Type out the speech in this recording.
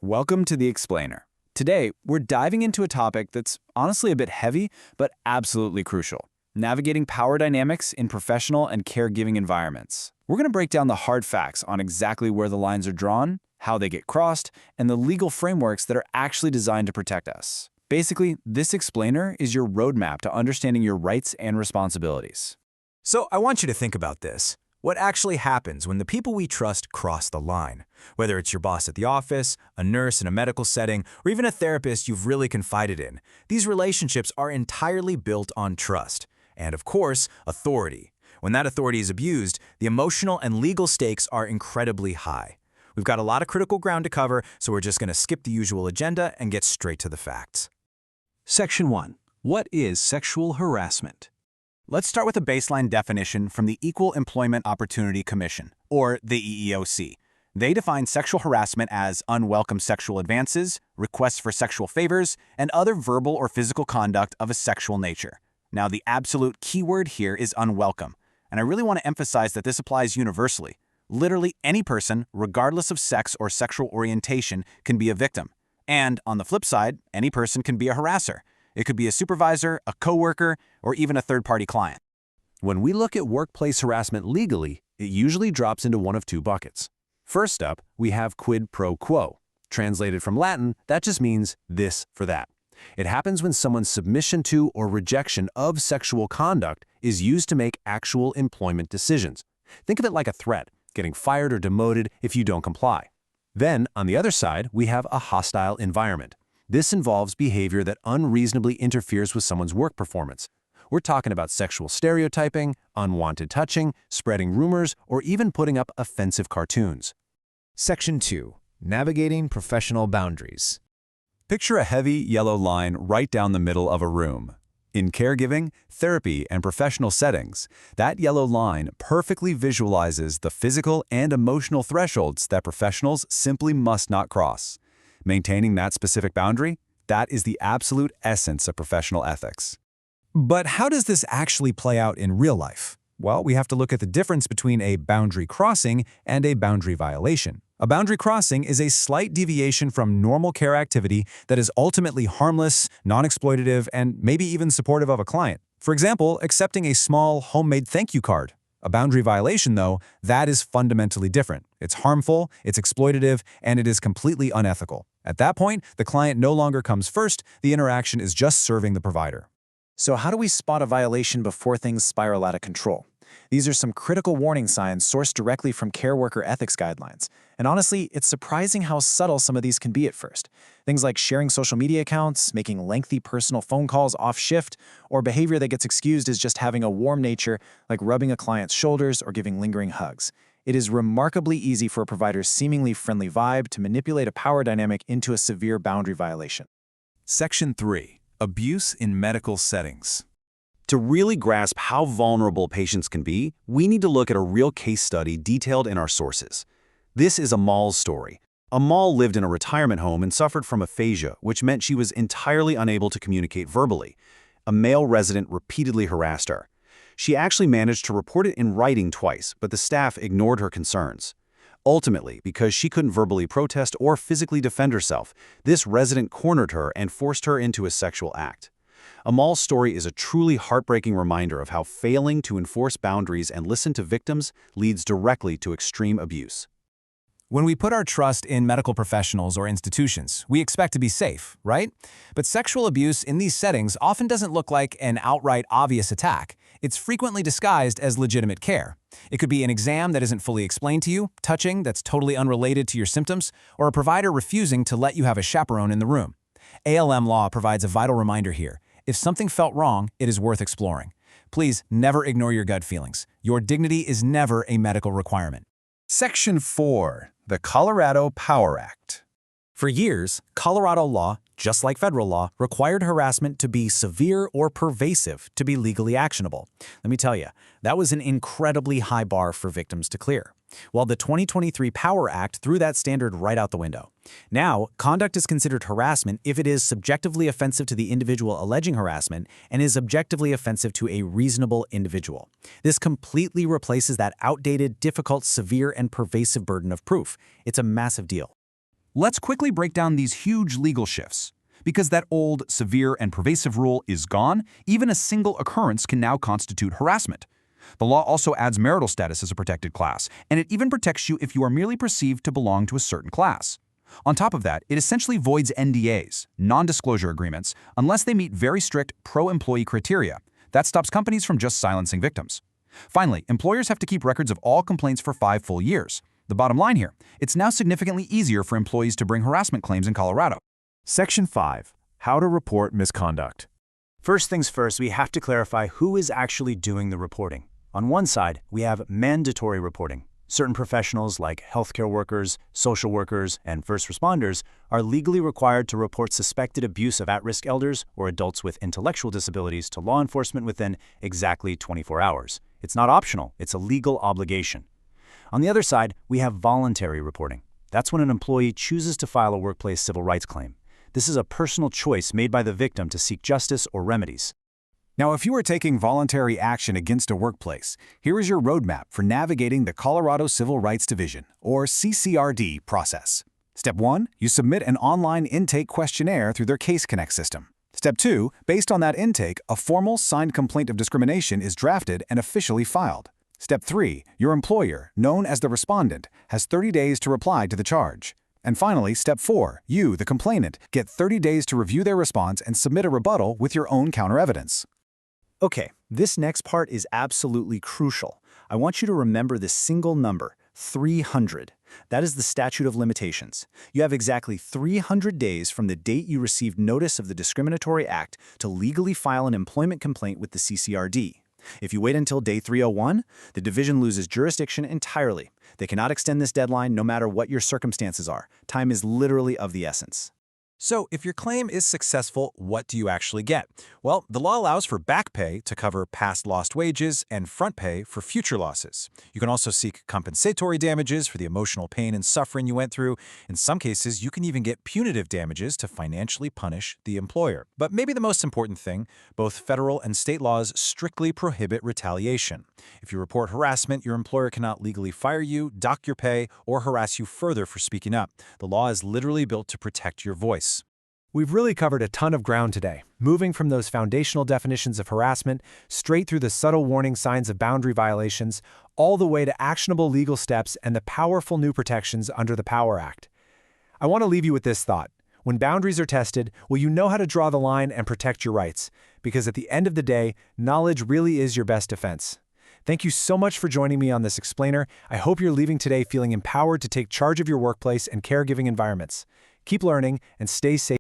Welcome to The Explainer. Today, we're diving into a topic that's honestly a bit heavy, but absolutely crucial: navigating power dynamics in professional and caregiving environments. We're going to break down the hard facts on exactly where the lines are drawn, how they get crossed, and the legal frameworks that are actually designed to protect us. Basically, this explainer is your roadmap to understanding your rights and responsibilities. So I want you to think about this. What actually happens when the people we trust cross the line? Whether it's your boss at the office, a nurse in a medical setting, or even a therapist you've really confided in, these relationships are entirely built on trust. And of course, authority. When that authority is abused, the emotional and legal stakes are incredibly high. We've got a lot of critical ground to cover, so we're just going to skip the usual agenda and get straight to the facts. Section 1. What is sexual harassment? Let's start with a baseline definition from the Equal Employment Opportunity Commission, or the EEOC. They define sexual harassment as unwelcome sexual advances, requests for sexual favors, and other verbal or physical conduct of a sexual nature. Now, the absolute key word here is unwelcome, and I really want to emphasize that this applies universally. Literally any person, regardless of sex or sexual orientation, can be a victim. And on the flip side, any person can be a harasser. It could be a supervisor, a coworker, or even a third-party client. When we look at workplace harassment legally, it usually drops into one of two buckets. First up, we have quid pro quo. Translated from Latin, that just means this for that. It happens when someone's submission to or rejection of sexual conduct is used to make actual employment decisions. Think of it like a threat, getting fired or demoted if you don't comply. Then, on the other side, we have a hostile environment. This involves behavior that unreasonably interferes with someone's work performance. We're talking about sexual stereotyping, unwanted touching, spreading rumors, or even putting up offensive cartoons. Section 2. Navigating professional boundaries. Picture a heavy yellow line right down the middle of a room. In caregiving, therapy, and professional settings, that yellow line perfectly visualizes the physical and emotional thresholds that professionals simply must not cross. Maintaining that specific boundary, that is the absolute essence of professional ethics. But how does this actually play out in real life? Well, we have to look at the difference between a boundary crossing and a boundary violation. A boundary crossing is a slight deviation from normal care activity that is ultimately harmless, non-exploitative, and maybe even supportive of a client. For example, accepting a small homemade thank you card. A boundary violation, though, that is fundamentally different. It's harmful, it's exploitative, and it is completely unethical. At that point, the client no longer comes first, the interaction is just serving the provider. So how do we spot a violation before things spiral out of control? These are some critical warning signs sourced directly from care worker ethics guidelines. And honestly, it's surprising how subtle some of these can be at first. Things like sharing social media accounts, making lengthy personal phone calls off shift, or behavior that gets excused as just having a warm nature, like rubbing a client's shoulders or giving lingering hugs. It is remarkably easy for a provider's seemingly friendly vibe to manipulate a power dynamic into a severe boundary violation. Section 3. Abuse in medical settings. To really grasp how vulnerable patients can be, we need to look at a real case study detailed in our sources. This is Amal's story. Amal lived in a retirement home and suffered from aphasia, which meant she was entirely unable to communicate verbally. A male resident repeatedly harassed her. She actually managed to report it in writing twice, but the staff ignored her concerns. Ultimately, because she couldn't verbally protest or physically defend herself, this resident cornered her and forced her into a sexual act. Amal's story is a truly heartbreaking reminder of how failing to enforce boundaries and listen to victims leads directly to extreme abuse. When we put our trust in medical professionals or institutions, we expect to be safe, right? But sexual abuse in these settings often doesn't look like an outright obvious attack. It's frequently disguised as legitimate care. It could be an exam that isn't fully explained to you, touching that's totally unrelated to your symptoms, or a provider refusing to let you have a chaperone in the room. ALM law provides a vital reminder here. If something felt wrong, it is worth exploring. Please never ignore your gut feelings. Your dignity is never a medical requirement. Section 4. The Colorado Power Act. For years, Colorado law, just like federal law, required harassment to be severe or pervasive to be legally actionable. Let me tell you, that was an incredibly high bar for victims to clear. While the 2023 Power Act threw that standard right out the window. Now, conduct is considered harassment if it is subjectively offensive to the individual alleging harassment and is objectively offensive to a reasonable individual. This completely replaces that outdated, difficult, severe, and pervasive burden of proof. It's a massive deal. Let's quickly break down these huge legal shifts. Because that old, severe, and pervasive rule is gone, even a single occurrence can now constitute harassment. The law also adds marital status as a protected class, and it even protects you if you are merely perceived to belong to a certain class. On top of that, it essentially voids NDAs, non-disclosure agreements, unless they meet very strict pro-employee criteria. That stops companies from just silencing victims. Finally, employers have to keep records of all complaints for 5 full years. The bottom line here, it's now significantly easier for employees to bring harassment claims in Colorado. Section 5. How to report misconduct. First things first, we have to clarify who is actually doing the reporting. On one side, we have mandatory reporting. Certain professionals like healthcare workers, social workers, and first responders are legally required to report suspected abuse of at-risk elders or adults with intellectual disabilities to law enforcement within exactly 24 hours. It's not optional, it's a legal obligation. On the other side, we have voluntary reporting. That's when an employee chooses to file a workplace civil rights claim. This is a personal choice made by the victim to seek justice or remedies. Now, if you are taking voluntary action against a workplace, here is your roadmap for navigating the Colorado Civil Rights Division, or CCRD, process. Step 1, you submit an online intake questionnaire through their Case Connect system. Step 2, based on that intake, a formal signed complaint of discrimination is drafted and officially filed. Step 3, your employer, known as the respondent, has 30 days to reply to the charge. And finally, Step 4, you, the complainant, get 30 days to review their response and submit a rebuttal with your own counter-evidence. Okay, this next part is absolutely crucial. I want you to remember this single number, 300. That is the statute of limitations. You have exactly 300 days from the date you received notice of the discriminatory act to legally file an employment complaint with the CCRD. If you wait until day 301, the division loses jurisdiction entirely. They cannot extend this deadline no matter what your circumstances are. Time is literally of the essence. So, if your claim is successful, what do you actually get? Well, the law allows for back pay to cover past lost wages and front pay for future losses. You can also seek compensatory damages for the emotional pain and suffering you went through. In some cases, you can even get punitive damages to financially punish the employer. But maybe the most important thing, both federal and state laws strictly prohibit retaliation. If you report harassment, your employer cannot legally fire you, dock your pay, or harass you further for speaking up. The law is literally built to protect your voice. We've really covered a ton of ground today, moving from those foundational definitions of harassment straight through the subtle warning signs of boundary violations, all the way to actionable legal steps and the powerful new protections under the Power Act. I want to leave you with this thought. When boundaries are tested, will you know how to draw the line and protect your rights? Because at the end of the day, knowledge really is your best defense. Thank you so much for joining me on this explainer. I hope you're leaving today feeling empowered to take charge of your workplace and caregiving environments. Keep learning and stay safe.